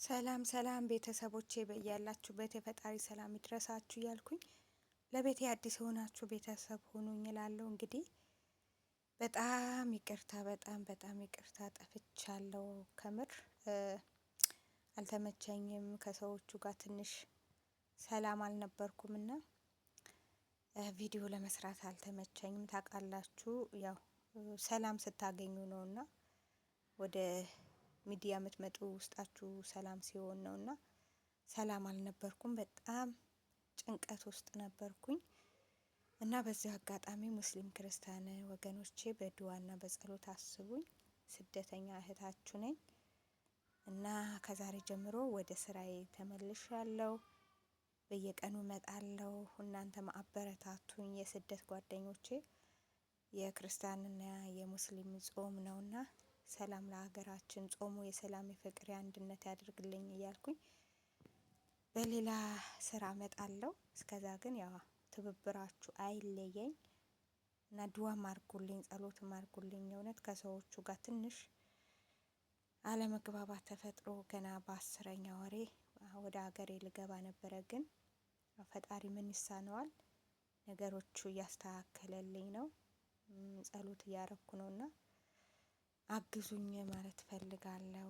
ሰላም ሰላም ቤተሰቦቼ በያላችሁበት የፈጣሪ ሰላም ይድረሳችሁ እያልኩኝ ለቤቴ አዲስ የሆናችሁ ቤተሰብ ሁኑኝ እላለሁ። እንግዲህ በጣም ይቅርታ በጣም ይቅርታ ጠፍቻለሁ። ከምር አልተመቸኝም። ከሰዎቹ ጋር ትንሽ ሰላም አልነበርኩምና ቪዲዮ ለመስራት አልተመቸኝም። ታውቃላችሁ ያው ሰላም ስታገኙ ነውና ወደ ሚዲያ የምትመጡ ውስጣችሁ ሰላም ሲሆን ነውና ሰላም አልነበርኩም። በጣም ጭንቀት ውስጥ ነበርኩኝ እና በዚህ አጋጣሚ ሙስሊም ክርስቲያን ወገኖቼ በዱዓና በጸሎት አስቡኝ። ስደተኛ እህታችሁ ነኝ እና ከዛሬ ጀምሮ ወደ ስራዬ ተመልሻለሁ። በየቀኑ እመጣለሁ። እናንተም አበረታቱኝ። የስደት ጓደኞቼ የክርስቲያንና የሙስሊም ጾም ነውና ሰላም ለሀገራችን፣ ጾሙ የሰላም የፍቅር የአንድነት ያድርግልኝ እያልኩኝ በሌላ ስራ እመጣለሁ። እስከዛ ግን ያው ትብብራችሁ አይለየኝ እና ዱዓም አድርጉልኝ፣ ጸሎትም አድርጉልኝ። እውነት ከሰዎቹ ጋር ትንሽ አለመግባባት ተፈጥሮ ገና በ10ኛ ወሬ ወደ ሀገሬ ልገባ ነበረ። ግን ፈጣሪ ምን ይሳነዋል? ነገሮቹ እያስተካከለልኝ ነው። ጸሎት እያረኩ ነውና አግዙኝ ማለት ፈልጋለሁ።